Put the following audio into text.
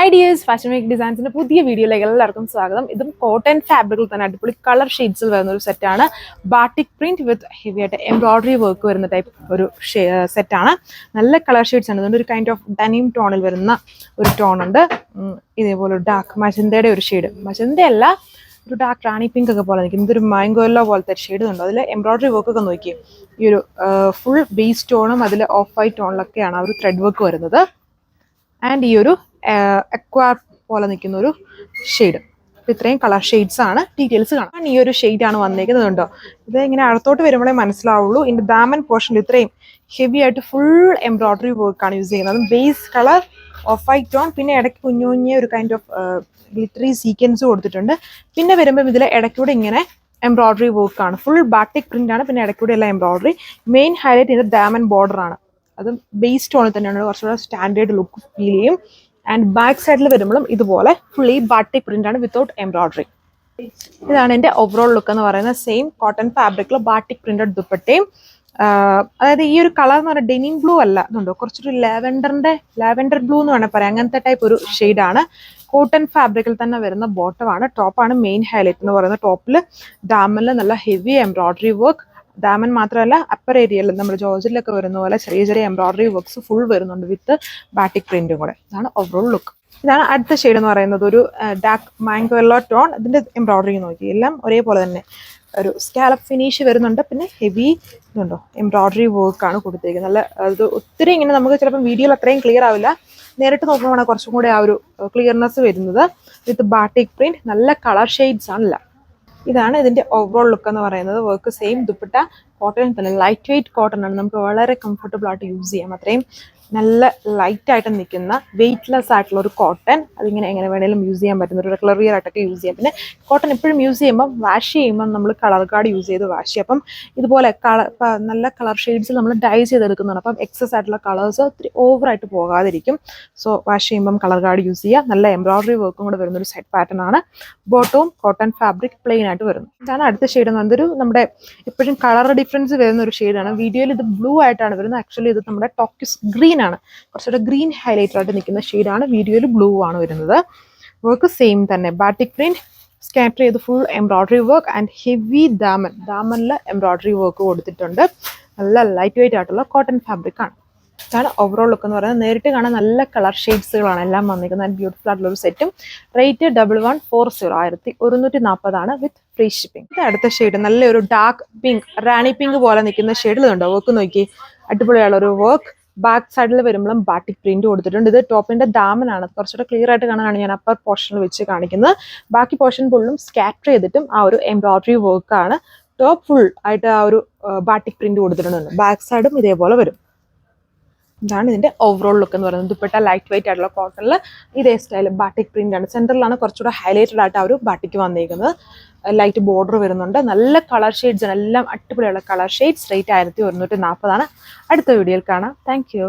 Hi dears, Fashion Week Designs in a പുതിയ വീഡിയോയിലേക്ക് എല്ലാവർക്കും സ്വാഗതം. ഇതും കോട്ടൺ ഫാബ്രിക്കിൽ തന്നെ അടിപൊളി കളർ ഷെയ്ഡ്സിൽ വരുന്ന ഒരു സെറ്റാണ്. ബാട്ടിക് പ്രിന്റ് വിത്ത് ഹെവി ആയിട്ട് എംബ്രോയിഡറി വർക്ക് വരുന്ന ടൈപ്പ് ഒരു സെറ്റാണ്. നല്ല കളർ ഷെയ്ഡ്സ് ആണ്. അതുകൊണ്ട് ഒരു കൈൻഡ് ഓഫ് ഡെനിം ടോണിൽ വരുന്ന ഒരു ടോൺ ഉണ്ട്. ഇതേപോലെ ഒരു ഡാർക്ക് മജന്തയുടെ ഒരു ഷെയ്ഡ്, മജന്ത അല്ല, ഒരു ഡാർക്ക് റാണി പിങ്ക് ഒക്കെ പോലെ നിൽക്കും. ഇതൊരു മാംഗോ യെല്ലോ പോലത്തെ ഷെയ്ഡ് ഉണ്ട്. അതിൽ എംബ്രോയിഡറി വർക്ക് ഒക്കെ നോക്കി, ഈ ഒരു ഫുൾ ബേസ് ടോണും അതിൽ ഓഫ് വൈറ്റ് ടോണിലൊക്കെയാണ് ആ ഒരു ത്രെഡ് വർക്ക് വരുന്നത്. ആൻഡ് ഈ ഒരു അക്വാ പോലെ നിൽക്കുന്ന ഒരു ഷെയ്ഡ്. ഇത്രയും കളർ ഷെയ്ഡ്സ് ആണ്. ഡീറ്റെയിൽസ് കാണാം. ഈ ഒരു ഷെയ്ഡ് ആണ് വന്നേക്കുന്നത്. ഉണ്ടോ, ഇത് ഇങ്ങനെ അടുത്തോട്ട് വരുമ്പോഴേ മനസ്സിലാവുള്ളൂ. ഇതിന്റെ ദാമൻ പോർഷനിൽ ഇത്രയും ഹെവി ആയിട്ട് ഫുൾ എംബ്രോയിഡറി വർക്കാണ് യൂസ് ചെയ്യുന്നത്. അതും base colour of white tone, പിന്നെ ഇടയ്ക്ക് കുഞ്ഞു കുഞ്ഞേ ഒരു കൈൻഡ് ഓഫ് ഗ്ലിറ്ററി സീക്വൻസ് കൊടുത്തിട്ടുണ്ട്. പിന്നെ വരുമ്പോൾ ഇതിൽ ഇടയ്ക്കൂടെ ഇങ്ങനെ എംബ്രോയിഡറി വർക്കാണ്. ഫുൾ ബാട്ടിക് പ്രിന്റ് ആണ്. പിന്നെ ഇടയ്ക്കൂടെ എല്ലാം എംബ്രോയിഡറി. മെയിൻ ഹൈലൈറ്റ് ഇതിന്റെ ദാമൻ ബോർഡർ ആണ്. അതും ബേസ് ടോണിൽ തന്നെയാണ്. കുറച്ചുകൂടെ സ്റ്റാൻഡേർഡ് ലുക്ക് ഫീൽ ചെയ്യും. ആൻഡ് ബാക്ക് സൈഡിൽ വരുമ്പോഴും ഇതുപോലെ ഫുള്ളി ബാട്ടിക് പ്രിന്റ് ആണ് വിത്തൗട്ട് എംബ്രോയിഡറി. ഇതാണ് എൻ്റെ ഓവറോൾ ലുക്ക് എന്ന് പറയുന്നത്. സെയിം കോട്ടൺ ഫാബ്രിക്കിൽ ബാട്ടിക് പ്രിന്റഡ് ദുപ്പട്ടയും. അതായത് ഈ ഒരു കളർ എന്ന് പറയുന്നത് ഡെനിം ബ്ലൂ അല്ല, ഇതുണ്ടോ, കുറച്ചൊരു ലാവെൻഡർ ബ്ലൂ എന്ന് വേണമെങ്കിൽ പറയാം. അങ്ങനത്തെ ടൈപ്പ് ഒരു ഷെയ്ഡാണ്. കോട്ടൺ ഫാബ്രിക്കിൽ തന്നെ വരുന്ന ബോട്ടമാണ്. ടോപ്പാണ് മെയിൻ ഹൈലൈറ്റ് എന്ന് പറയുന്നത്. ടോപ്പിൽ ദാമനിൽ നല്ല ഹെവി എംബ്രോയിഡറി വർക്ക്. ദാമൻ മാത്രമല്ല, അപ്പർ ഏരിയയിൽ നമ്മുടെ ജോർജിലൊക്കെ വരുന്ന പോലെ ചെറിയ ചെറിയ എംബ്രോയിഡറി വർക്ക്സ് ഫുൾ വരുന്നുണ്ട് വിത്ത് ബാട്ടിക് പ്രിന്റും കൂടെ. ഇതാണ് ഓവറോൾ ലുക്ക്. ഇതാണ് അടുത്ത ഷെയ്ഡ് എന്ന് പറയുന്നത്. ഒരു ഡാർക്ക് മാംഗോ യെല്ലോ ടോൺ. ഇതിന്റെ എംബ്രോയിഡറി നോക്കി, എല്ലാം ഒരേപോലെ തന്നെ ഒരു സ്കാലപ്പ് ഫിനിഷ് വരുന്നുണ്ട്. പിന്നെ ഹെവി ഇതുണ്ടോ എംബ്രോയിഡറി വർക്കാണ് കൊടുത്തിരിക്കുന്നത്. നല്ല അത് ഒത്തിരി ഇങ്ങനെ നമുക്ക് ചിലപ്പോൾ വീഡിയോയിൽ അത്രയും ക്ലിയർ ആവില്ല. നേരിട്ട് നോക്കുമ്പോഴാണ് കുറച്ചും കൂടെ ആ ഒരു ക്ലിയർനെസ് വരുന്നത്. വിത്ത് ബാട്ടിക് പ്രിന്റ്, നല്ല കളർ ഷെയ്ഡ്സ് ആണല്ല. ഇതാണ് ഇതിന്റെ ഓവറോൾ ലുക്ക് എന്ന് പറയുന്നത്. വർക്ക് സെയിം ദുപ്പട്ട കോട്ടൺ തന്നെ, ലൈറ്റ് വെയിറ്റ് കോട്ടൺ ആണ്. നമുക്ക് വളരെ കംഫർട്ടബിൾ ആയിട്ട് യൂസ് ചെയ്യാം. അത്രയും നല്ല ലൈറ്റ് ആയിട്ട് നിൽക്കുന്ന വെയിറ്റ്ലെസ് ആയിട്ടുള്ള ഒരു കോട്ടൺ. അതിങ്ങനെ എങ്ങനെ വേണേലും യൂസ് ചെയ്യാൻ പറ്റുന്ന ഒരു റെഗുലർ വിയർ ആയിട്ടൊക്കെ യൂസ് ചെയ്യാം. പിന്നെ കോട്ടൺ എപ്പോഴും യൂസ് ചെയ്യുമ്പോൾ വാഷ് ചെയ്യുമ്പോൾ നമ്മൾ കളർ കാർഡ് യൂസ് ചെയ്ത് വാഷ് ചെയ്യും. അപ്പം ഇതുപോലെ നല്ല കളർ ഷെയ്ഡ്സിൽ നമ്മൾ ഡൈ ചെയ്തെടുക്കുന്നുണ്ട്. അപ്പം എക്സസ് ആയിട്ടുള്ള കളേഴ്സ് ഒത്തിരി ഓവറായിട്ട് പോകാതിരിക്കും. സോ വാഷ് ചെയ്യുമ്പം കളർ കാർഡ് യൂസ് ചെയ്യുക. നല്ല എംബ്രോയിഡറി വർക്കും കൂടെ വരുന്നൊരു സെറ്റ് പാറ്റേൺ ആണ്. ബോട്ടവും കോട്ടൺ ഫാബ്രിക് പ്ലെയിൻ ആയിട്ട് വരുന്നു. ഇതാണ് അടുത്ത ഷെയ്ഡ് എന്ന് പറയുന്നത്. ഒരു നമ്മുടെ എപ്പോഴും കളർ ഡിഫറൻസ് വരുന്ന ഒരു ഷെയ്ഡാണ്. വീഡിയോയിൽ ഇത് ബ്ലൂ ആയിട്ടാണ് വരുന്നത്. ആക്ച്വലി ഇത് നമ്മുടെ ടോക്കിസ് ഗ്രീൻ ആണ്. കുറച്ചുകൂടെ ഗ്രീൻ ഹൈലൈറ്റർ ആയിട്ട് നിൽക്കുന്ന ഷെയ്ഡാണ്. വീഡിയോയിൽ ബ്ലൂ ആണ് വരുന്നത്. വർക്ക് സെയിം തന്നെ, ബാട്ടിക് പ്രിന്റ് സ്കാറ്റർ ചെയ്ത് full embroidery work and heavy ദാമനിൽ എംബ്രോയിഡറി വർക്ക് കൊടുത്തിട്ടുണ്ട്. നല്ല ലൈറ്റ് വെയിറ്റ് ആയിട്ടുള്ള കോട്ടൺ ഫാബ്രിക് ആണ്. ഇതാണ് ഓവറോൾ ലുക്ക് എന്ന് പറയുന്നത്. നേരിട്ട് കാണാൻ നല്ല കളർ ഷെയ്ഡ്സുകളാണ് എല്ലാം വന്നിരിക്കുന്നത്. ബ്യൂട്ടിഫുൾ ആയിട്ടുള്ള ഒരു സെറ്റും. റേറ്റ് 1140, 1140 വിത്ത് ഫ്രീ ഷിപ്പിംഗ്. ഇത് അടുത്ത ഷെയ്ഡ് നല്ലൊരു ഡാർക്ക് പിങ്ക്, റാണി പിങ്ക് പോലെ നിൽക്കുന്ന ഷെയ്ഡിലുണ്ടോ. വർക്ക് നോക്കി, അടിപൊളിയുള്ള ഒരു വർക്ക്. ബാക്ക് സൈഡിൽ വരുമ്പോഴും ബാട്ടിക് പ്രിന്റ് കൊടുത്തിട്ടുണ്ട്. ഇത് ടോപ്പിന്റെ ദാമനാണ്. കുറച്ചുകൂടെ ക്ലിയർ ആയിട്ട് കാണാനാണ് ഞാൻ അപ്പർ പോർഷനിൽ വെച്ച് കാണിക്കുന്നത്. ബാക്കി പോർഷൻ ഫുള്ളും സ്കാറ്റർ ചെയ്തിട്ടും ആ ഒരു എംബ്രോയിഡറി വർക്കാണ്. ടോപ്പ് ഫുൾ ആയിട്ട് ആ ഒരു ബാട്ടിക് പ്രിന്റ് കൊടുത്തിട്ടുണ്ട്. ബാക്ക് സൈഡും ഇതേപോലെ വരും. ഇതാണ് ഇതിന്റെ ഓവറോൾ ലുക്ക് എന്ന് പറയുന്നത്. ദുപ്പട്ട ലൈറ്റ് വെയിറ്റ് ആയിട്ടുള്ള കോട്ടണിൽ ഇതേ സ്റ്റൈൽ ബാട്ടിക് പ്രിന്റ് ആണ്. സെന്ററിലാണ് കുറച്ചുകൂടെ ഹൈലൈറ്റഡ് ആയിട്ട് ആ ഒരു ബാട്ടിക്ക് വന്നിരിക്കുന്നത്. ലൈറ്റ് ബോർഡർ വരുന്നുണ്ട്. നല്ല കളർ ഷെയ്ഡ്സ് ആണ്. എല്ലാം അടിപൊളിയുള്ള കളർ ഷെയ്ഡ്സ്. റേറ്റ് 1140. അടുത്ത വീഡിയോയിൽ കാണാം. Thank you.